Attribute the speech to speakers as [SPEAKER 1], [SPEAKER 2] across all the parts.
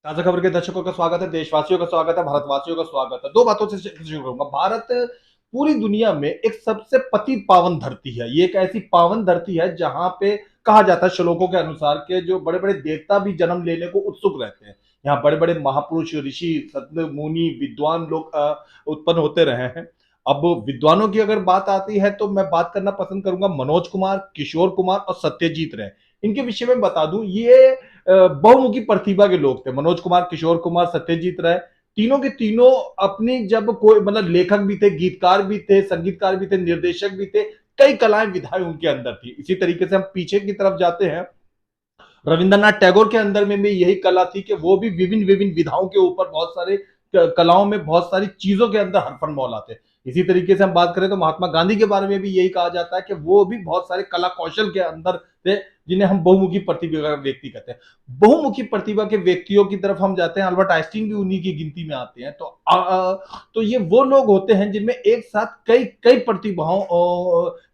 [SPEAKER 1] ताजा खबर के दर्शकों का स्वागत है, देशवासियों का स्वागत है, भारतवासियों का स्वागत है। दो बातों से शुरू करूंगा। भारत पूरी दुनिया में एक सबसे पतित पावन धरती है। ये एक ऐसी पावन धरती है जहां पे कहा जाता है श्लोकों के अनुसार के जो बड़े बड़े देवता भी जन्म लेने को उत्सुक रहते हैं। यहाँ बड़े बड़े महापुरुष, ऋषि, संत, मुनि, विद्वान लोग उत्पन्न होते रहे हैं। अब विद्वानों की अगर बात आती है तो मैं बात करना पसंद करूंगा मनोज कुमार, किशोर कुमार और सत्यजीत रे। इनके विषय में बता दूं, ये बहुमुखी प्रतिभा के लोग थे। मनोज कुमार, किशोर कुमार, सत्यजीत राय, तीनों के तीनों अपनी जब कोई मतलब लेखक भी थे, गीतकार भी थे, संगीतकार भी थे, निर्देशक भी थे। कई कलाएं विधाएं उनके अंदर थी। इसी तरीके से हम पीछे की तरफ जाते हैं, रविंद्रनाथ टैगोर के अंदर में भी यही कला थी कि वो भी विभिन्न विभिन्न विधाओं के ऊपर बहुत सारे कलाओं में बहुत सारी चीजों के अंदर हरफन मौला थे। इसी तरीके से हम बात करें तो महात्मा गांधी के बारे में भी यही कहा जाता है कि वो भी बहुत सारे कला कौशल के अंदर थे, जिन्हें हम बहुमुखी प्रतिभा का व्यक्ति कहते हैं। बहुमुखी प्रतिभा के व्यक्तियों की तरफ हम जाते हैं, अल्बर्ट आइंस्टीन भी उन्हीं की गिनती में आते हैं। तो ये वो लोग होते हैं जिनमें एक साथ कई कई प्रतिभाओं,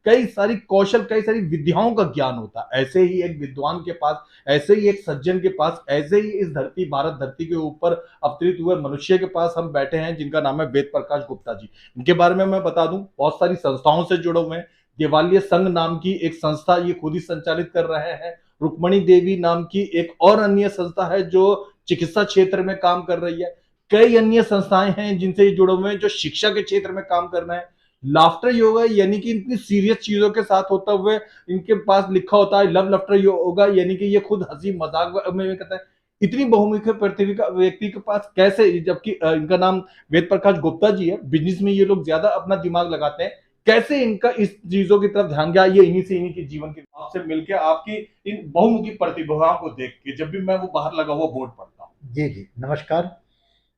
[SPEAKER 1] कई सारी कौशल, कई सारी विद्याओं का ज्ञान होता है। ऐसे ही एक विद्वान के पास, ऐसे ही एक सज्जन के पास, ऐसे ही इस धरती, भारत धरती के ऊपर अवतरित हुए मनुष्य के पास हम बैठे हैं, जिनका नाम है वेद प्रकाश गुप्ता जी। इनके बारे में मैं बता दूं, बहुत सारी संस्थाओं से जुड़े हुए हैं। देवालिया संघ नाम की एक संस्था ये खुद ही संचालित कर रहे हैं। रुक्मणी देवी नाम की एक और अन्य संस्था है जो चिकित्सा क्षेत्र में काम कर रही है। कई अन्य संस्थाएं हैं जिनसे जुड़े हुए हैं जो शिक्षा के क्षेत्र में काम कर रहे हैं। लाफ्टर योगा यानी कि इतनी सीरियस चीजों के साथ होता हुए इनके पास लिखा होता है लव लाफ्टर योगा, यानी कि ये खुद हंसी मजाक में कहता है। इतनी बहुमुखी प्रतिभा व्यक्ति के पास कैसे, जबकि इनका नाम वेद प्रकाश गुप्ता जी है। बिजनेस में ये लोग ज्यादा अपना दिमाग लगाते हैं। कैसे इनका इस चीजों की तरफ ध्यान गया, ये इन्हीं से, इन्हीं के जीवन के आपसे मिलकर, आपकी इन बहुमुखी प्रतिभाओं को देख के जब भी मैं वो बाहर लगा हुआ बोर्ड पढ़ता हूँ।
[SPEAKER 2] जी, जी। नमस्कार।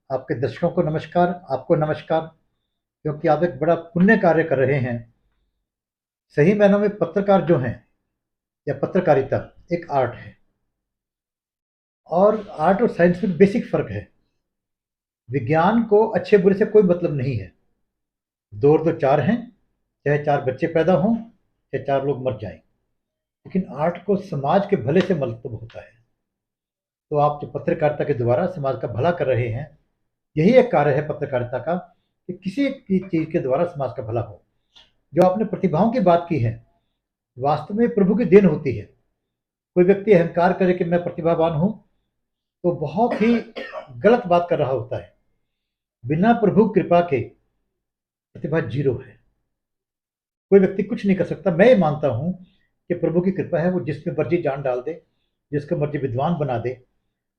[SPEAKER 2] आपके दर्शकों को नमस्कार, आपको नमस्कार, क्योंकि आप एक बड़ा पुण्य कार्य कर रहे हैं। सही मायनों में पत्रकार जो हैं या पत्रकारिता एक आर्ट है और आर्ट और साइंस में बेसिक फ़र्क है। विज्ञान को अच्छे-बुरे से कोई मतलब नहीं है। 2 और 2 4 हैं, चाहे 4 बच्चे पैदा हों, चाहे 4 लोग मर जाएँ। लेकिन आर्ट को समाज के भले से मतलब होता है। तो आप जो पत्रकारिता के द्वारा समाज का भला कर रहे हैं, यही एक कार्य है पत्रकारिता का कि किसी की चीज़ के द्वारा समाज का भला हो। जो आपने प्रतिभाओं की बात की है, वास्तव में प्रभु की देन होती है। कोई व्यक्ति अहंकार करे कि मैं प्रतिभावान हूँ, तो बहुत ही गलत बात कर रहा होता है। बिना प्रभु कृपा के प्रतिभा ज़ीरो है। कोई व्यक्ति कुछ नहीं कर सकता। मैं ये मानता हूँ कि प्रभु की कृपा है, वो जिसमें मर्जी जान डाल दे, जिसको मर्जी विद्वान बना दे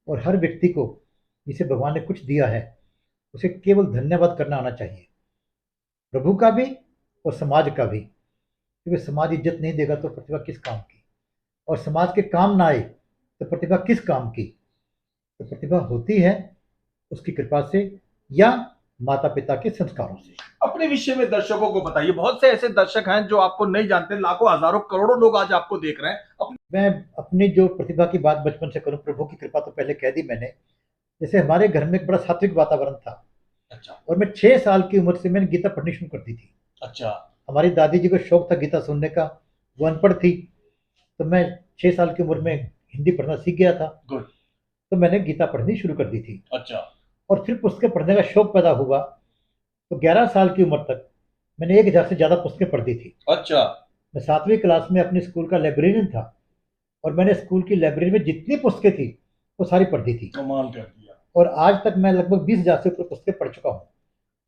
[SPEAKER 2] और हर व्यक्ति को जिसे भगवान ने कुछ दिया है, उसे केवल धन्यवाद करना आना चाहिए। प्रभु का भी और समाज का भी। क्योंकि समाज इज्जत नहीं देगा तो प्रतिभा किस काम की, और समाज के काम ना आए तो प्रतिभा किस काम की। तो प्रतिभा होती है उसकी कृपा से या माता पिता के संस्कारों से।
[SPEAKER 1] अपने विषय में दर्शकों को बताइए। बहुत से ऐसे दर्शक हैं जो आपको नहीं जानते, लाखों हजारों करोड़ों लोग आज आपको देख रहे हैं।
[SPEAKER 2] मैं अपनी जो प्रतिभा की बात बचपन से करूं, प्रभु की कृपा तो पहले कह दी मैंने। जैसे हमारे घर में एक बड़ा सात्विक वातावरण था।
[SPEAKER 1] अच्छा।
[SPEAKER 2] और मैं 6 साल की उम्र से मैंने गीता पढ़नी शुरू कर दी थी।
[SPEAKER 1] अच्छा।
[SPEAKER 2] हमारी दादी जी को शौक था गीता सुनने का, वो अनपढ़ थी। तो मैं 6 साल की उम्र में हिंदी पढ़ना सीख गया था।
[SPEAKER 1] गुड।
[SPEAKER 2] तो मैंने गीता पढ़नी शुरू कर दी थी।
[SPEAKER 1] अच्छा।
[SPEAKER 2] और फिर पुस्तकें पढ़ने का शौक पैदा हुआ। तो 11 साल की उम्र तक मैंने 1000 से ज़्यादा पुस्तकें पढ़ दी थी।
[SPEAKER 1] अच्छा।
[SPEAKER 2] मैं 7वीं क्लास में अपने स्कूल का लाइब्रेरियन था और मैंने स्कूल की लाइब्रेरी में जितनी पुस्तकें थी वो सारी पढ़ दी थी।
[SPEAKER 1] कमाल कर दिया।
[SPEAKER 2] और आज तक मैं लगभग 20,000 से ऊपर पुस्तकें पढ़ चुका हूँ।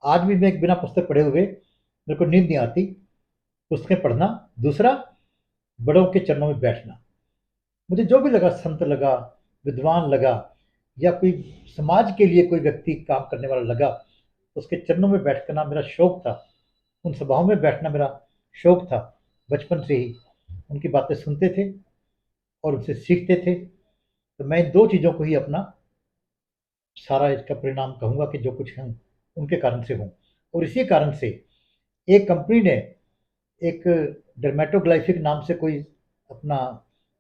[SPEAKER 2] आज भी मैं एक बिना पुस्तक पढ़े हुए मेरे को नींद नहीं आती। पुस्तकें पढ़ना, दूसरा बड़ों के चरणों में बैठना। मुझे जो भी लगा, संत लगा, विद्वान लगा, या कोई समाज के लिए कोई व्यक्ति काम करने वाला लगा, उसके चरणों में बैठ करना मेरा शौक था। उन सभाओं में बैठना मेरा शौक था। बचपन से ही उनकी बातें सुनते थे और उनसे सीखते थे। तो मैं इन 2 चीज़ों को ही अपना सारा इसका परिणाम कहूँगा कि जो कुछ हूँ उनके कारण से हूँ। और इसी कारण से एक कंपनी ने एक डर्मेटोग्लाइफिक नाम से कोई अपना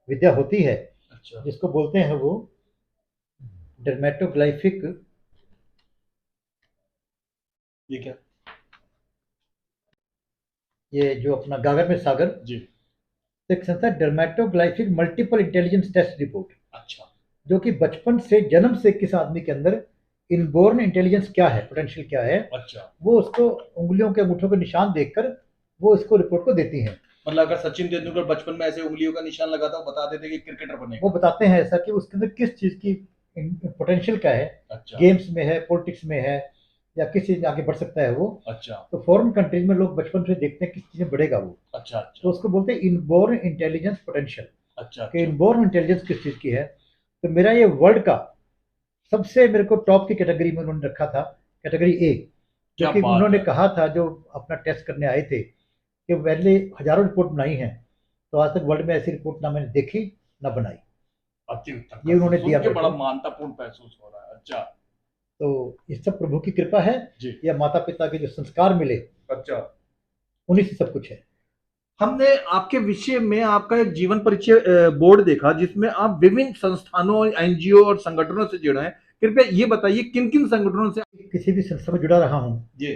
[SPEAKER 2] विद्या होती है,
[SPEAKER 1] अच्छा।
[SPEAKER 2] जिसको बोलते हैं वो डर्मेटोग्लाइफिक।
[SPEAKER 1] ये क्या?
[SPEAKER 2] ये जो अपना गागर में सागर,
[SPEAKER 1] जी।
[SPEAKER 2] तो एक संस्था डर्मेटोग्लाइफिक मल्टीपल इंटेलिजेंस टेस्ट रिपोर्ट।
[SPEAKER 1] अच्छा।
[SPEAKER 2] जो कि बचपन से, जन्म से किस आदमी के अंदर इनबोर्न इंटेलिजेंस क्या है, पोटेंशियल क्या है,
[SPEAKER 1] अच्छा,
[SPEAKER 2] वो उसको उंगलियों के अंगूठों के निशान देखकर वो इसको रिपोर्ट को देती हैं।
[SPEAKER 1] मतलब अगर सचिन तेंदुलकर बचपन में ऐसे उंगलियों का निशान लगाता, वो बता देते कि क्रिकेटर
[SPEAKER 2] वो
[SPEAKER 1] बनेगा।
[SPEAKER 2] बताते हैं ऐसा कि उसके अंदर किस चीज़ की पोटेंशियल क्या है,
[SPEAKER 1] अच्छा,
[SPEAKER 2] गेम्स में है, पॉलिटिक्स में है, या किस चीज़ में आगे बढ़ सकता है वो।
[SPEAKER 1] अच्छा,
[SPEAKER 2] तो फॉरेन कंट्रीज में लोग बचपन से देखते हैं किस चीज़ में बढ़ेगा वो,
[SPEAKER 1] अच्छा,
[SPEAKER 2] तो
[SPEAKER 1] अच्छा,
[SPEAKER 2] उसको बोलते हैं इनबोर्न इंटेलिजेंस पोटेंशियल,
[SPEAKER 1] अच्छा,
[SPEAKER 2] कि
[SPEAKER 1] अच्छा,
[SPEAKER 2] इनबोर्न इंटेलिजेंस किस चीज़ की है। तो मेरा ये वर्ल्ड का सबसे, मेरे को टॉप की कैटेगरी में उन्होंने रखा था, कैटेगरी ए। जो
[SPEAKER 1] क्या
[SPEAKER 2] कि
[SPEAKER 1] बात
[SPEAKER 2] उन्होंने
[SPEAKER 1] है।
[SPEAKER 2] कहा था, जो अपना टेस्ट करने आए थे, कि पहले हजारों रिपोर्ट बनाई हैं, तो आज तक वर्ल्ड में ऐसी रिपोर्ट ना मैंने देखी ना बनाई।
[SPEAKER 1] अति उत्तम,
[SPEAKER 2] ये
[SPEAKER 1] कसम
[SPEAKER 2] उन्होंने
[SPEAKER 1] सुन
[SPEAKER 2] दिया
[SPEAKER 1] के
[SPEAKER 2] मेरे
[SPEAKER 1] बड़ा
[SPEAKER 2] को।
[SPEAKER 1] मानतापूर्ण महसूस हो रहा है। अच्छा,
[SPEAKER 2] तो ये सब प्रभु की कृपा है,
[SPEAKER 1] जी,
[SPEAKER 2] या माता पिता के जो संस्कार मिले,
[SPEAKER 1] अच्छा।
[SPEAKER 2] उन्हीं से सब कुछ है।
[SPEAKER 1] हमने आपके विषय में आपका एक जीवन परिचय बोर्ड देखा, जिसमें आप विभिन्न संस्थानों, एनजीओ और संगठनों से जुड़े हैं। कृपया ये बताइए किन किन संगठनों से।
[SPEAKER 2] किसी भी संस्था में जुड़ा रहा हूँ।
[SPEAKER 1] जी,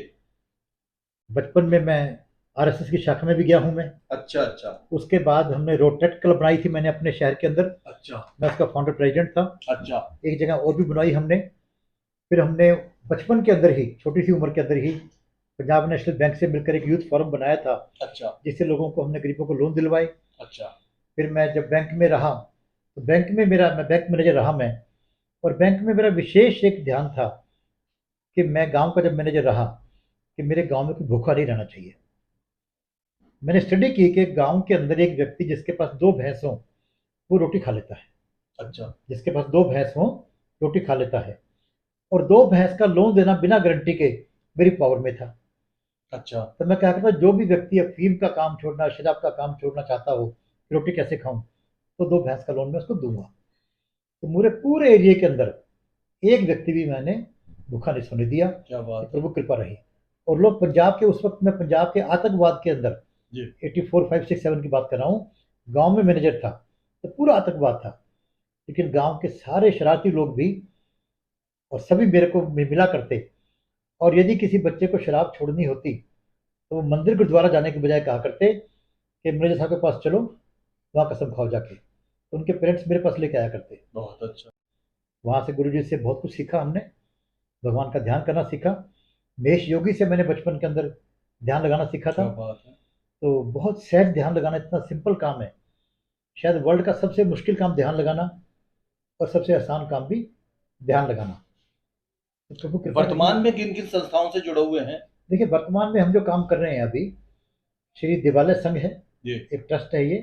[SPEAKER 2] बचपन में मैं आरएसएस की शाखा में भी गया हूँ मैं।
[SPEAKER 1] अच्छा, अच्छा,
[SPEAKER 2] उसके बाद हमने रोटेट क्लब बनाई थी मैंने अपने शहर के अंदर,
[SPEAKER 1] अच्छा,
[SPEAKER 2] मैं उसका फाउंडर प्रेसिडेंट था।
[SPEAKER 1] अच्छा,
[SPEAKER 2] एक जगह और भी बनवाई हमने। फिर हमने बचपन के अंदर ही, छोटी सी उम्र के अंदर ही, पंजाब नेशनल बैंक से मिलकर एक यूथ फोरम बनाया था,
[SPEAKER 1] अच्छा,
[SPEAKER 2] जिससे लोगों को, हमने गरीबों को लोन दिलवाए।
[SPEAKER 1] अच्छा,
[SPEAKER 2] फिर मैं जब बैंक में रहा, तो बैंक में मैं बैंक मैनेजर रहा मैं। और बैंक में मेरा विशेष एक ध्यान था कि मैं गांव का जब मैनेजर रहा, कि मेरे गांव में कोई भूखा नहीं रहना चाहिए। मैंने स्टडी की कि गांव के अंदर एक व्यक्ति जिसके पास दो भैंस हों, वो रोटी खा लेता है।
[SPEAKER 1] अच्छा,
[SPEAKER 2] जिसके पास दो भैंस हों, रोटी खा लेता है। और दो भैंस का लोन देना बिना गारंटी के मेरी पावर में था।
[SPEAKER 1] अच्छा,
[SPEAKER 2] तो मैं क्या करता, जो भी व्यक्ति अफीम का काम छोड़ना, शराब का काम छोड़ना चाहता हो, रोटी कैसे खाऊं, तो दो भैंस का लोन मैं उसको दूंगा। तो मेरे पूरे एरिया के अंदर एक व्यक्ति भी मैंने भूखा नहीं सोने दिया।
[SPEAKER 1] क्या
[SPEAKER 2] ये
[SPEAKER 1] बात है।
[SPEAKER 2] प्रभु कृपा रही। और लोग पंजाब के, उस वक्त मैं पंजाब के आतंकवाद के अंदर
[SPEAKER 1] जी,
[SPEAKER 2] 84, 5, 6, 7 की बात कर रहा हूँ, गांव में मैनेजर था, तो पूरा आतंकवाद था। लेकिन गांव के सारे शरारती लोग भी, और सभी मेरे को मिला करते। और यदि किसी बच्चे को शराब छोड़नी होती, तो वो मंदिर गुरुद्वारा जाने के बजाय कहा करते कि मैनेजर साहब के पास चलो, वहाँ कसम खाओ जाके। तो उनके पेरेंट्स मेरे पास लेके आया करते।
[SPEAKER 1] बहुत अच्छा।
[SPEAKER 2] वहाँ से गुरु जी से बहुत कुछ सीखा हमने, भगवान का ध्यान करना सीखा। महेश योगी से मैंने बचपन के अंदर ध्यान लगाना सीखा था।
[SPEAKER 1] क्या बात है।
[SPEAKER 2] तो बहुत सहज ध्यान लगाना, इतना सिंपल काम है, शायद वर्ल्ड का सबसे मुश्किल काम ध्यान लगाना, और सबसे आसान काम भी ध्यान लगाना। तो प्रभु कृपा रही
[SPEAKER 1] वर्तमान
[SPEAKER 2] है।
[SPEAKER 1] में किन किन संस्थाओं से जुड़े हुए हैं।
[SPEAKER 2] देखिए, वर्तमान में हम जो काम कर रहे हैं अभी, श्री दिवालय संघ है,
[SPEAKER 1] जी,
[SPEAKER 2] एक ट्रस्ट है ये।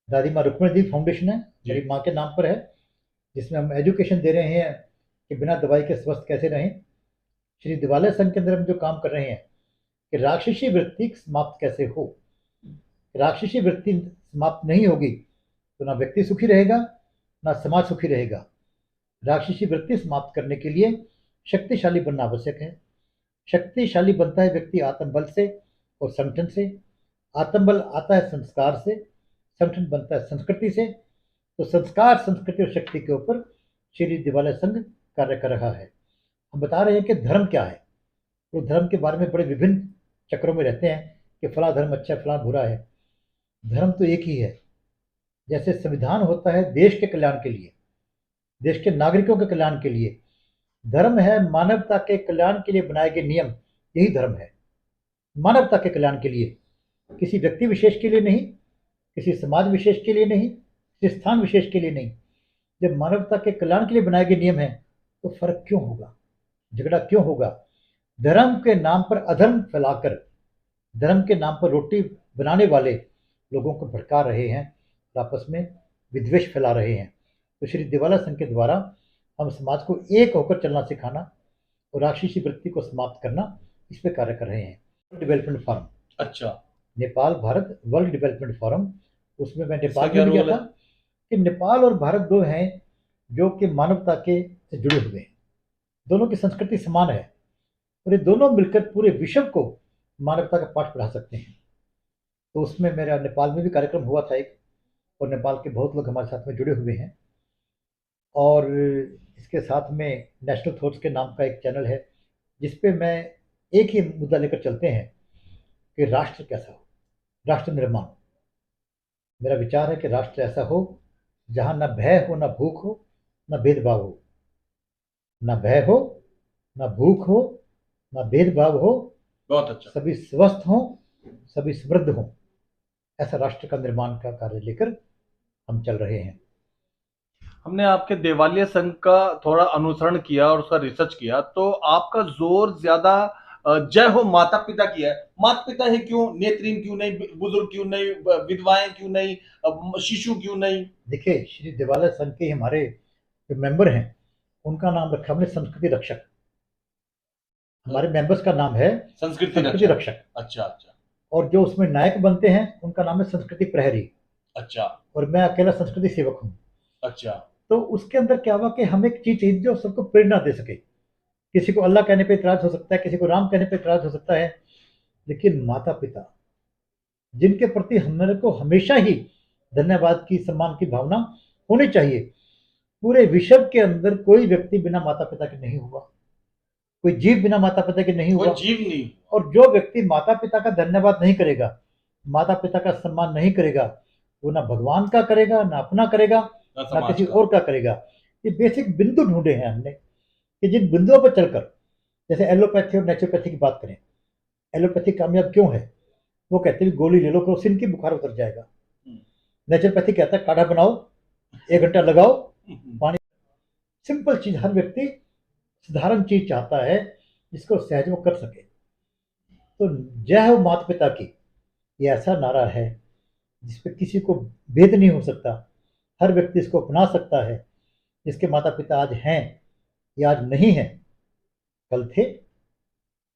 [SPEAKER 2] दादी माँ रुक्मणी देवी फाउंडेशन है,
[SPEAKER 1] जी,
[SPEAKER 2] मेरी माँ के नाम पर है, जिसमें हम एजुकेशन दे रहे हैं कि बिना दवाई के स्वस्थ कैसे रहें। श्री दिवालय संघ के अंदर हम जो काम कर रहे हैं कि राक्षसी वृत्ति समाप्त कैसे हो। राक्षसी वृत्ति समाप्त नहीं होगी तो ना व्यक्ति सुखी रहेगा, ना समाज सुखी रहेगा। राक्षसी वृत्ति समाप्त करने के लिए शक्तिशाली बनना आवश्यक है। शक्तिशाली बनता है व्यक्ति आत्मबल से और संगठन से। आत्मबल आता है संस्कार से, संगठन बनता है संस्कृति से। तो संस्कार, संस्कृति और शक्ति के ऊपर श्री दिवालय संघ कार्य कर रहा है। हम बता रहे हैं कि धर्म क्या है। तो धर्म के बारे में बड़े विभिन्न चक्रों में रहते हैं कि फला धर्म अच्छा है, फला बुरा है। धर्म तो एक ही है। जैसे संविधान होता है देश के कल्याण के लिए, देश के नागरिकों के कल्याण के लिए, धर्म है मानवता के कल्याण के लिए बनाए गए नियम। यही धर्म है, मानवता के कल्याण के लिए, किसी व्यक्ति विशेष के लिए नहीं, किसी समाज विशेष के लिए नहीं, किसी स्थान विशेष के लिए नहीं। जब मानवता के कल्याण के लिए बनाए गए नियम हैं, तो फर्क क्यों होगा, झगड़ा क्यों होगा। धर्म के नाम पर अधर्म फैलाकर, धर्म के नाम पर रोटी बनाने वाले लोगों को भड़का रहे हैं और आपस में विद्वेष फैला रहे हैं। तो श्री दिवाला संघ के द्वारा हम समाज को एक होकर चलना सिखाना और राक्षसी वृत्ति को समाप्त करना, इस पर कार्य कर रहे हैं। डेवलपमेंट फोरम,
[SPEAKER 1] अच्छा,
[SPEAKER 2] Nepal Bharat world development forum, उसमें मैं
[SPEAKER 1] इसका
[SPEAKER 2] नेपाल
[SPEAKER 1] क्या
[SPEAKER 2] में भी गया
[SPEAKER 1] रोल
[SPEAKER 2] था।
[SPEAKER 1] है।
[SPEAKER 2] कि नेपाल और भारत दो हैं जो कि मानवता के से जुड़े हुए हैं, दोनों की संस्कृति समान है, और ये दोनों मिलकर पूरे विश्व को मानवता का पाठ पढ़ा सकते हैं। तो उसमें मेरा नेपाल में भी कार्यक्रम हुआ था एक, और नेपाल के बहुत लोग हमारे साथ में जुड़े हुए हैं। और इसके साथ में नेशनल थॉट्स के नाम का एक चैनल है, जिस पे मैं एक ही मुद्दा लेकर चलते हैं कि राष्ट्र कैसा हो, राष्ट्र निर्माण। मेरा विचार है कि राष्ट्र ऐसा हो जहां ना भय हो, ना भूख हो, ना भेदभाव हो। ना भय हो, ना भूख हो, ना भेदभाव हो,
[SPEAKER 1] बहुत अच्छा।
[SPEAKER 2] सभी स्वस्थ हों, सभी समृद्ध हों। ऐसा राष्ट्र का निर्माण का कार्य लेकर हम चल रहे हैं।
[SPEAKER 1] हमने आपके देवालिया संघ का थोड़ा अनुसरण किया और उसका रिसर्च किया, तो आपका जोर ज्यादा जय हो माता पिता की है। माता पिता है क्यों, नेत्रहीन क्यों नहीं, बुजुर्ग क्यों नहीं, विधवाएं क्यों नहीं, शिशु क्यों नहीं?
[SPEAKER 2] देखिए, श्री देवालय संघ के हमारे जो मेंबर हैं, उनका नाम रखा हमने संस्कृति रक्षक। हमारे मेंबर्स का नाम है
[SPEAKER 1] संस्कृति
[SPEAKER 2] संस्कृति
[SPEAKER 1] रक्षक।
[SPEAKER 2] रक्षक।
[SPEAKER 1] अच्छा अच्छा।
[SPEAKER 2] और जो उसमें नायक बनते हैं उनका नाम है संस्कृति प्रहरी।
[SPEAKER 1] अच्छा
[SPEAKER 2] और मैं अकेला संस्कृति सेवक हूँ।
[SPEAKER 1] अच्छा।
[SPEAKER 2] तो उसके अंदर क्या हुआ कि हमें एक चीज चाहिए जो सबको प्रेरणा दे सके। किसी को अल्लाह कहने पे इतराज हो सकता है, किसी को राम कहने पे इतराज हो सकता है, लेकिन माता पिता, जिनके प्रति हमारे को हमेशा ही धन्यवाद की, सम्मान की भावना होनी चाहिए। पूरे विश्व के अंदर कोई व्यक्ति बिना माता पिता के नहीं हुआ, कोई जीव बिना माता पिता के नहीं
[SPEAKER 1] कोई
[SPEAKER 2] हुआ।
[SPEAKER 1] जीव नहीं।
[SPEAKER 2] और जो व्यक्ति माता पिता का धन्यवाद नहीं करेगा, माता पिता का सम्मान नहीं करेगा, वो ना भगवान का करेगा, ना अपना करेगा,
[SPEAKER 1] ना
[SPEAKER 2] ना
[SPEAKER 1] समाज
[SPEAKER 2] किसी
[SPEAKER 1] का।
[SPEAKER 2] और का करेगा। ये बेसिक बिंदु ढूंढे हैं हमने कि जिन बिंदुओं पर चलकर, जैसे एलोपैथी और नेचुरोपैथी की बात करें, एलोपैथी कामयाब क्यों है? वो कहते हैं गोली ले लो, क्रोसिन की बुखार उतर जाएगा। नेचुरोपैथी कहता है काढ़ा बनाओ, 1 घंटा लगाओ, पानी। सिंपल चीज, हर व्यक्ति साधारण चीज चाहता है जिसको सहज वो कर सके। तो जय हो माता पिता की, ये ऐसा नारा है जिसपे किसी को भेद नहीं हो सकता। हर व्यक्ति इसको अपना सकता है। जिसके माता पिता आज हैं या आज नहीं हैं, कल थे,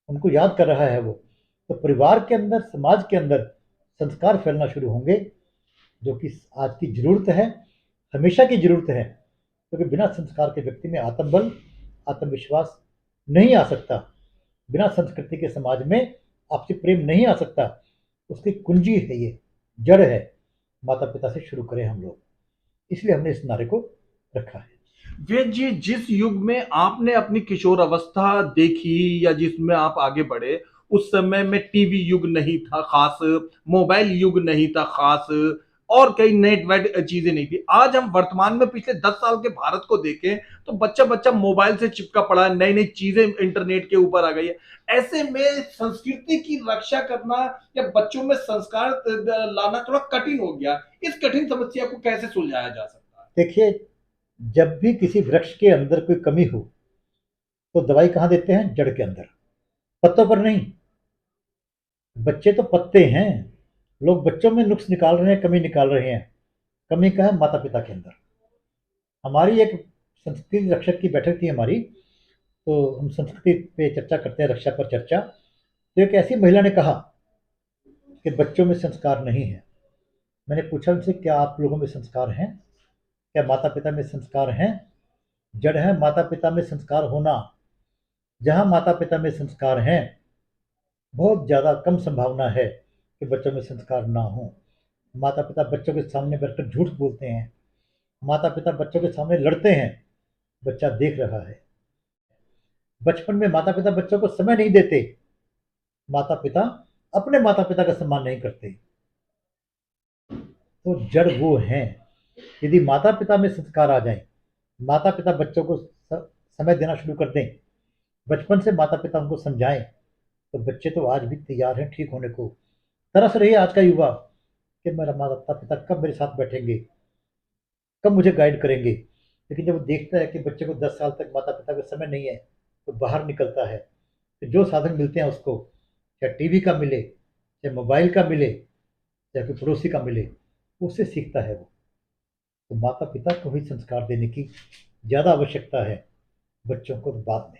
[SPEAKER 2] उनको याद कर रहा है वो। तो परिवार के अंदर, समाज के अंदर संस्कार फैलना शुरू होंगे, जो कि आज की जरूरत है, हमेशा की जरूरत है। क्योंकि बिना संस्कार के व्यक्ति में आत्मबल, आत्मविश्वास नहीं आ सकता। बिना संस्कृति के समाज में आपसी प्रेम नहीं आ सकता। उसकी कुंजी है ये, जड़ है। माता पिता से शुरू करें हम लोग, इसलिए हमने इस नारे को रखा है।
[SPEAKER 1] वेद जी, जिस युग में आपने अपनी किशोर अवस्था देखी या जिसमें आप आगे बढ़े, उस समय में टीवी युग नहीं था खास, मोबाइल युग नहीं था खास, और कई नेट वेट चीजें नहीं थी। आज हम वर्तमान में पिछले 10 साल के भारत को देखें तो बच्चा बच्चा मोबाइल से चिपका पड़ा है, नई नई चीजें इंटरनेट के ऊपर आ गई है। ऐसे में संस्कृति की रक्षा करना या बच्चों में संस्कार लाना थोड़ा कठिन हो गया। इस कठिन समस्या को कैसे सुलझाया जा सकता है?
[SPEAKER 2] देखिए, जब भी किसी वृक्ष के अंदर कोई कमी हो तो दवाई कहाँ देते हैं? जड़ के अंदर, पत्तों पर नहीं। बच्चे तो पत्ते हैं। लोग बच्चों में नुक्स निकाल रहे हैं, कमी निकाल रहे हैं। कमी का है माता पिता के अंदर। हमारी एक संस्कृति रक्षक की बैठक थी हमारी, तो हम संस्कृति पे चर्चा करते हैं, रक्षा पर चर्चा। तो एक ऐसी महिला ने कहा कि बच्चों में संस्कार नहीं है। मैंने पूछा उनसे, क्या आप लोगों में संस्कार हैं? क्या माता पिता में संस्कार हैं? जड़ है माता पिता में संस्कार होना। जहां माता पिता में संस्कार हैं, बहुत ज़्यादा कम संभावना है कि बच्चों में संस्कार ना हो। माता पिता बच्चों के सामने बैठकर झूठ बोलते हैं, माता पिता बच्चों के सामने लड़ते हैं, बच्चा देख रहा है। बचपन में माता पिता बच्चों को समय नहीं देते, माता पिता अपने माता पिता का सम्मान नहीं करते। तो जड़ वो हैं। यदि माता पिता में संस्कार आ जाए, माता पिता बच्चों को समय देना शुरू कर दें, बचपन से माता पिता उनको समझाएं, तो बच्चे तो आज भी तैयार हैं ठीक होने को। तरस रही है आज का युवा कि मेरा माता पिता कब मेरे साथ बैठेंगे, कब मुझे गाइड करेंगे। लेकिन जब वो देखता है कि बच्चे को 10 साल तक माता पिता का समय नहीं है, तो बाहर निकलता है। तो जो साधन मिलते हैं उसको, चाहे टीवी का मिले, चाहे मोबाइल का मिले, चाहे कोई पड़ोसी का मिले, उससे सीखता है वो। तो माता पिता को ही संस्कार देने की ज़्यादा आवश्यकता है, बच्चों को बाद में।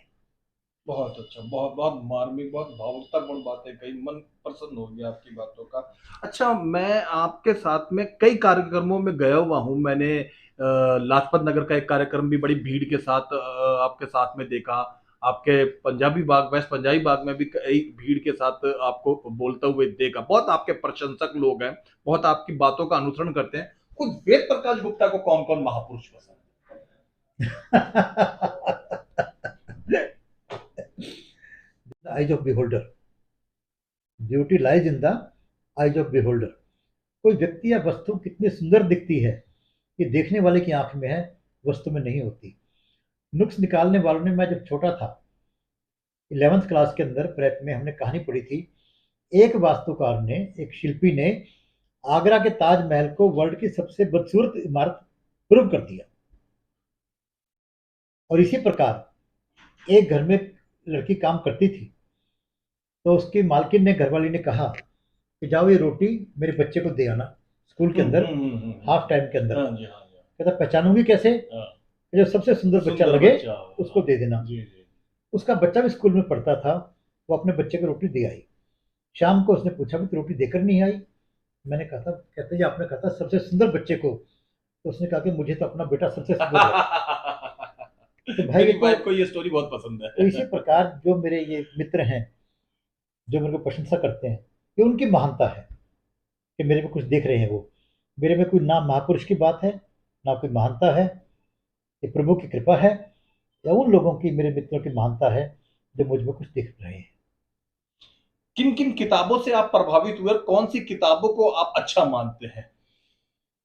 [SPEAKER 1] बहुत अच्छा, बहुत बहुत मार्मिक, बहुत भावुकतापूर्ण बातें कही, मन प्रसन्न हो गया आपकी बातों का। अच्छा, मैं आपके साथ में कई कार्यक्रमों में गया हुआ हूँ। मैंने लाजपत नगर का एक कार्यक्रम भी बड़ी भीड़ के साथ आपके साथ में देखा। आपके पंजाबी बाग, वेस्ट पंजाबी बाग में भी कई भीड़ के साथ आपको बोलते हुए देखा। बहुत आपके प्रशंसक लोग हैं, बहुत आपकी बातों का अनुसरण करते हैं। खुद वेद प्रकाश गुप्ता को कौन कौन महापुरुष पसंद
[SPEAKER 2] eyes of beholder, beauty lies in the eyes of beholder. कोई व्यक्ति या वस्तु कितनी सुंदर दिखती है, कि देखने वाले की आंख में है, वस्तु में नहीं होती। नुक्स निकालने वालों ने, मैं जब छोटा था 11th क्लास के अंदर प्रेप में हमने कहानी पढ़ी थी, एक वास्तुकार ने, एक शिल्पी ने आगरा के ताजमहल को वर्ल्ड की सबसे बदसूरत इमारत प्रूव कर दिया। और इसी प्रकार एक घर में लड़की काम करती थी, तो उसकी मालकिन ने, घरवाली ने कहा कि जाओ ये रोटी मेरे बच्चे को दे आना स्कूल के अंदर हाफ टाइम के अंदर।
[SPEAKER 1] हाँ जी, हाँ जी।
[SPEAKER 2] कहता पहचानूंगी कैसे?
[SPEAKER 1] हाँ,
[SPEAKER 2] जो सबसे सुंदर बच्चा
[SPEAKER 1] सुंदर
[SPEAKER 2] लगे
[SPEAKER 1] बच्चा हो,
[SPEAKER 2] उसको दे देना।
[SPEAKER 1] जी जी।
[SPEAKER 2] उसका बच्चा भी स्कूल में पढ़ता था, वो अपने बच्चे को रोटी दे आई। शाम को उसने पूछा भी तो रोटी देकर नहीं आई। मैंने कहा था, कहते जी आपने कहा था सबसे सुंदर बच्चे को, तो उसने कहा कि मुझे तो अपना बेटा सबसे सुंदर लगा। तो भाई
[SPEAKER 1] मेरी
[SPEAKER 2] देखो,
[SPEAKER 1] वाइफ को ये स्टोरी बहुत पसंद
[SPEAKER 2] तो
[SPEAKER 1] है।
[SPEAKER 2] इसी प्रकार जो मेरे ये मित्र हैं, जो मेरे को प्रशंसा करते हैं, ये उनकी महानता है कि मेरे में कुछ देख रहे हैं वो। मेरे में कोई ना महापुरुष की बात है, ना कोई महानता है, ये प्रभु की कृपा है, या उन लोगों की, मेरे मित्रों की महानता है जो मुझ में कुछ दिख रहे हैं।
[SPEAKER 1] किन किन किताबों से आप प्रभावित हुए और कौन सी किताबों को आप अच्छा मानते हैं?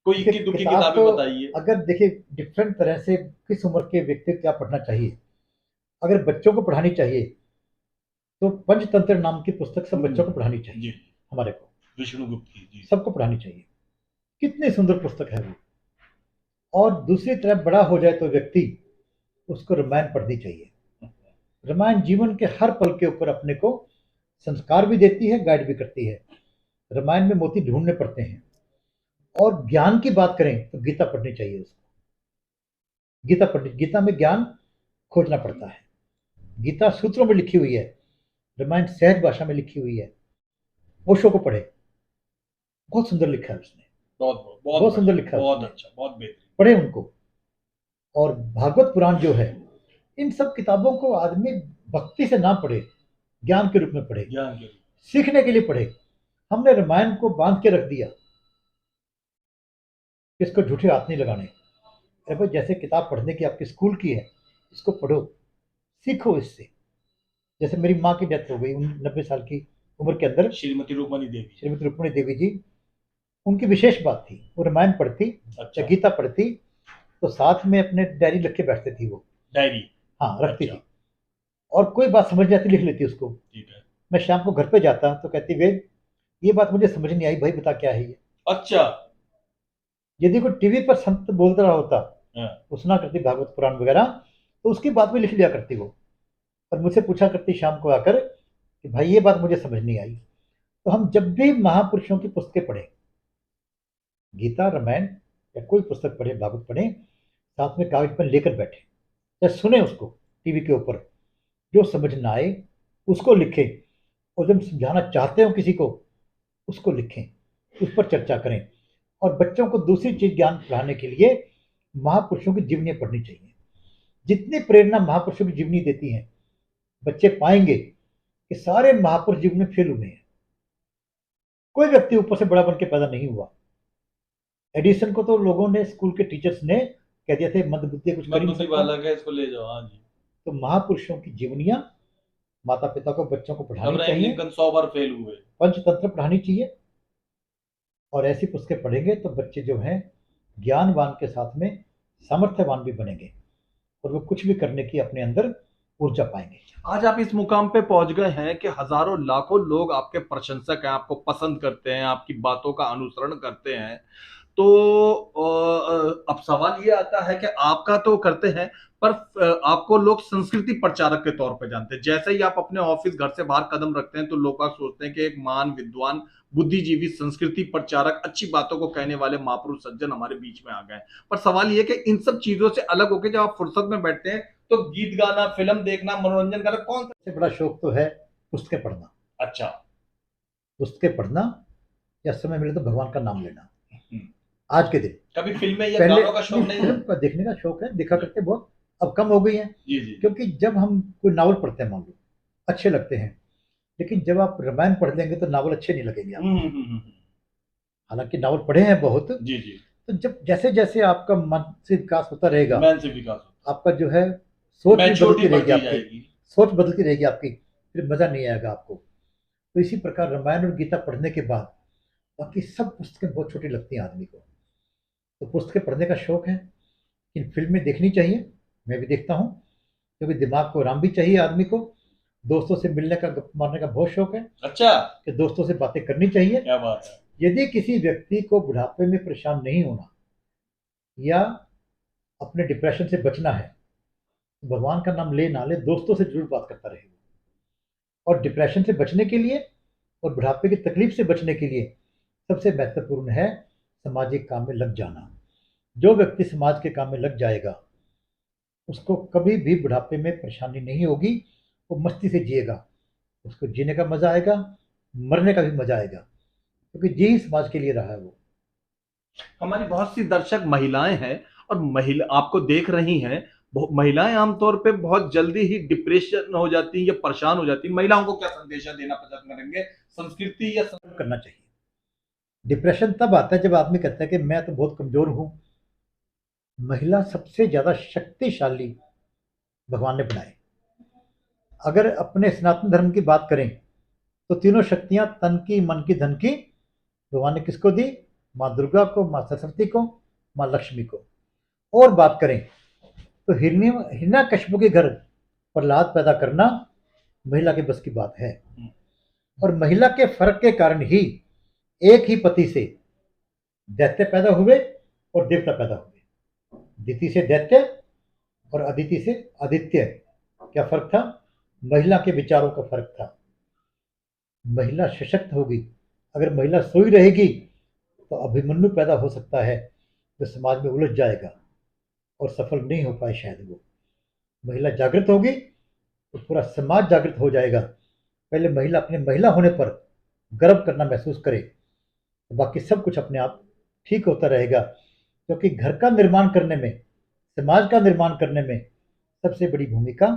[SPEAKER 1] कोई
[SPEAKER 2] देखिए
[SPEAKER 1] इक्की दुक्की
[SPEAKER 2] किताब
[SPEAKER 1] किताबें
[SPEAKER 2] तो,
[SPEAKER 1] बताइए।
[SPEAKER 2] अगर देखिए डिफरेंट तरह से किस उम्र के व्यक्ति को क्या पढ़ना चाहिए। अगर बच्चों को पढ़ानी चाहिए तो पंचतंत्र नाम की पुस्तक सब बच्चों को पढ़ानी चाहिए।
[SPEAKER 1] जी,
[SPEAKER 2] हमारे को,
[SPEAKER 1] विष्णुगुप्त की, जी।
[SPEAKER 2] सबको पढ़ानी चाहिए। कितनी सुंदर पुस्तक है वो। और दूसरी तरफ बड़ा हो जाए तो व्यक्ति, उसको रामायण पढ़नी चाहिए। रामायण जीवन के हर पल के ऊपर अपने को संस्कार भी देती है, गाइड भी करती है। रामायण में मोती ढूंढने पड़ते हैं। और ज्ञान की बात करें तो गीता पढ़नी चाहिए उसको। गीता में ज्ञान खोजना पड़ता है। गीता सूत्रों में लिखी हुई है, रामायण सहज भाषा में लिखी हुई है। ओशो को पढ़े, बहुत सुंदर लिखा है उसने,
[SPEAKER 1] बहुत बहुत
[SPEAKER 2] बहुत सुंदर
[SPEAKER 1] बढ़िया,
[SPEAKER 2] लिखा है
[SPEAKER 1] बहुत
[SPEAKER 2] उसने,
[SPEAKER 1] अच्छा, बहुत बेहतरीन।
[SPEAKER 2] पढ़े उनको। और भागवत पुराण जो है, इन सब किताबों को आदमी भक्ति से ना पढ़े, ज्ञान के रूप में पढ़े,
[SPEAKER 1] ज्ञान के लिए।
[SPEAKER 2] सीखने के लिए पढ़े। हमने रामायण को बांध के रख दिया, इसको झूठे हाथ नहीं लगाने। अरे भाई, जैसे किताब पढ़ने की आपकी स्कूल की है, इसको पढ़ो, सीखो इससे। जैसे मेरी माँ की डेथ हो गई 90 साल की उम्र के अंदर,
[SPEAKER 1] श्रीमती रुक्मणी देवी।
[SPEAKER 2] श्रीमती रुक्मणी देवी जी, उनकी विशेष बात थी, वो रामायण पढ़ती
[SPEAKER 1] अच्छा।
[SPEAKER 2] या गीता पढ़ती तो साथ में अपने डायरी रख के बैठती थी वो।
[SPEAKER 1] डायरी।
[SPEAKER 2] हाँ, रखती
[SPEAKER 1] अच्छा।
[SPEAKER 2] थी। और कोई बात समझ जाती, लिख लेती उसको।
[SPEAKER 1] ठीक है।
[SPEAKER 2] मैं शाम को घर पे जाता तो कहती, वेद ये बात मुझे समझ नहीं आई, भाई बता क्या है ये।
[SPEAKER 1] अच्छा।
[SPEAKER 2] यदि कोई टीवी पर संत बोल रहा होता,
[SPEAKER 1] हाँ।
[SPEAKER 2] वो सुना करती भागवत पुराण वगैरह, तो उसकी बात भी लिख लिया करती वो। और मुझसे पूछा करती शाम को आकर कि भाई ये बात मुझे समझ नहीं आई। तो हम जब भी महापुरुषों की पुस्तकें पढ़े, गीता, रामायण या कोई पुस्तक पढ़े, भागवत पढ़े, साथ में कागज पेन लेकर बैठे या सुने उसको टीवी के ऊपर। जो समझ ना आए उसको लिखें, और जब समझाना चाहते हो किसी को, उसको लिखें, उस पर चर्चा करें। और बच्चों को दूसरी चीज ज्ञान पढ़ाने के लिए महापुरुषों की जीवनियां पढ़नी चाहिए। जितनी प्रेरणा महापुरुषों की जीवनी देती हैं, बच्चे पाएंगे कि सारे महापुरुष जीवन में फेल हुए हैं। कोई व्यक्ति ऊपर से बड़ा बन के पैदा नहीं हुआ। एडिसन को तो लोगों ने, स्कूल के टीचर्स ने कह दिया था मंदबुद्धि, कुछ कर ही नहीं
[SPEAKER 1] मंदबुद्धि
[SPEAKER 2] सकता।
[SPEAKER 1] वाला है, इसको ले जाओ। हाँ जी।
[SPEAKER 2] तो महापुरुषों की जीवनियां माता पिता को, बच्चों को पढ़ानी
[SPEAKER 1] अब्राहम
[SPEAKER 2] चाहिए।
[SPEAKER 1] लिंकन 100 बार फेल हुए।
[SPEAKER 2] पंचतंत्र पढ़ानी चाहिए। और ऐसी पुस्तकें पढ़ेंगे तो बच्चे जो हैं ज्ञानवान के साथ में सामर्थ्यवान भी बनेंगे, और वो कुछ भी करने की अपने अंदर ऊर्जा पाएंगे।
[SPEAKER 1] आज आप इस मुकाम पे पहुंच गए हैं कि हजारों लाखों लोग आपके प्रशंसक हैं, आपको पसंद करते हैं, आपकी बातों का अनुसरण करते हैं। तो अब सवाल ये आता है कि आपका तो करते हैं, पर आपको लोग संस्कृति प्रचारक के तौर पे जानते हैं। जैसे ही आप अपने ऑफिस, घर से बाहर कदम रखते हैं तो लोग बाग सोचते हैं कि एक महान विद्वान, बुद्धिजीवी, संस्कृति प्रचारक, अच्छी बातों को कहने वाले महापुरुष सज्जन हमारे बीच में आ गए। पर सवाल ये कि इन सब चीजों से अलग होकर जब आप फुर्सत में बैठते हैं तो गीत गाना, फिल्म देखना, मनोरंजन करना, कौन सा
[SPEAKER 2] सबसे बड़ा शौक तो है पुस्तकें पढ़ना।
[SPEAKER 1] अच्छा?
[SPEAKER 2] पुस्तकें पढ़ना, या समय मिले तो भगवान का नाम लेना। आज के दिन
[SPEAKER 1] कभी फिल्में या
[SPEAKER 2] पहले
[SPEAKER 1] गानों का शौक नहीं है?
[SPEAKER 2] फिल्म का देखने का शौक है, देखा करते बहुत, अब कम हो गई है।
[SPEAKER 1] जी जी।
[SPEAKER 2] क्योंकि जब हम कोई नावल पढ़ते हैं, मान लो अच्छे लगते हैं, लेकिन जब आप रामायण पढ़ लेंगे तो नावल अच्छे नहीं लगेंगे आपको। हालांकि नावल पढ़े हैं बहुत।
[SPEAKER 1] जी जी।
[SPEAKER 2] तो जब जैसे जैसे आपका मन से विकास होता रहेगा,
[SPEAKER 1] मन से विकास होता,
[SPEAKER 2] आपका जो है सोच भी
[SPEAKER 1] मैच्योरिटी
[SPEAKER 2] बदलती रहेगी,
[SPEAKER 1] बढ़ती
[SPEAKER 2] आपकी
[SPEAKER 1] जाएगी।
[SPEAKER 2] सोच बदलती रहेगी आपकी, फिर मजा नहीं आएगा आपको। तो इसी प्रकार रामायण और गीता पढ़ने के बाद बाकी सब पुस्तकें बहुत छोटी लगती हैं आदमी को। तो पुस्तकें पढ़ने का शौक है, इन फिल्में देखनी चाहिए, मैं भी देखता हूँ, क्योंकि दिमाग को आराम भी चाहिए आदमी को। दोस्तों से मिलने का, गप मारने का बहुत शौक है
[SPEAKER 1] अच्छा,
[SPEAKER 2] कि दोस्तों से बातें करनी चाहिए।
[SPEAKER 1] क्या बात है।
[SPEAKER 2] यदि किसी व्यक्ति को बुढ़ापे में परेशान नहीं होना या अपने डिप्रेशन से बचना है, तो भगवान का नाम ले ना ले, दोस्तों से जरूर बात करता रहे। और डिप्रेशन से बचने के लिए और बुढ़ापे की तकलीफ से बचने के लिए सबसे महत्वपूर्ण है सामाजिक काम में लग जाना। जो व्यक्ति समाज के काम में लग जाएगा, उसको कभी भी बुढ़ापे में परेशानी नहीं होगी, वो मस्ती से जिएगा, उसको जीने का मजा आएगा, मरने का भी मजा आएगा, क्योंकि जी ही समाज के लिए रहा है वो।
[SPEAKER 1] हमारी बहुत सी दर्शक महिलाएं हैं, और महिला आपको देख रही हैं। महिलाएं आमतौर पे बहुत जल्दी ही डिप्रेशन हो जाती हैं या परेशान हो जाती हैं। महिलाओं को क्या संदेश देना पसंद करेंगे, संस्कृति या
[SPEAKER 2] करना चाहिए। डिप्रेशन तब आता है जब आदमी कहता है कि मैं तो बहुत कमजोर हूं। महिला सबसे ज्यादा शक्तिशाली भगवान ने बनाए। अगर अपने सनातन धर्म की बात करें तो तीनों शक्तियां, तन की, मन की, धन की, भगवान ने किसको दी? माँ दुर्गा को, माँ सरस्वती को, माँ लक्ष्मी को। और बात करें तो हिरण्यकश्यप के घर प्रहलाद पैदा करना महिला के बस की बात है। और महिला के फर्क के कारण ही एक ही पति से दैत्य पैदा हुए और देवता पैदा हुए। दिति से दैत्य और अदिति से आदित्य। क्या फर्क था? महिला के विचारों का फर्क था। महिला सशक्त होगी। अगर महिला सोई रहेगी तो अभिमन्यु पैदा हो सकता है, जो समाज में उलझ जाएगा और सफल नहीं हो पाए शायद वो। महिला जागृत होगी तो पूरा समाज जागृत हो जाएगा। पहले महिला अपने महिला होने पर गर्व करना महसूस करे, तो बाकी सब कुछ अपने आप ठीक होता रहेगा। क्योंकि घर का निर्माण करने में, समाज का निर्माण करने में सबसे बड़ी भूमिका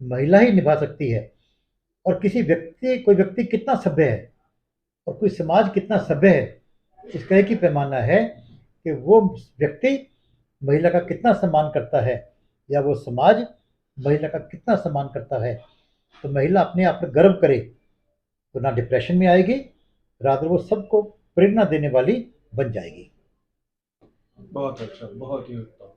[SPEAKER 2] महिला ही निभा सकती है। और कोई व्यक्ति कितना सभ्य है और कोई समाज कितना सभ्य है, इसका एक ही पैमाना है कि वो व्यक्ति महिला का कितना सम्मान करता है या वो समाज महिला का कितना सम्मान करता है। तो महिला अपने आप पर गर्व करे तो ना डिप्रेशन में आएगी, रात वो सबको प्रेरणा देने वाली बन जाएगी।
[SPEAKER 1] बहुत अच्छा, बहुत ही उत्तम।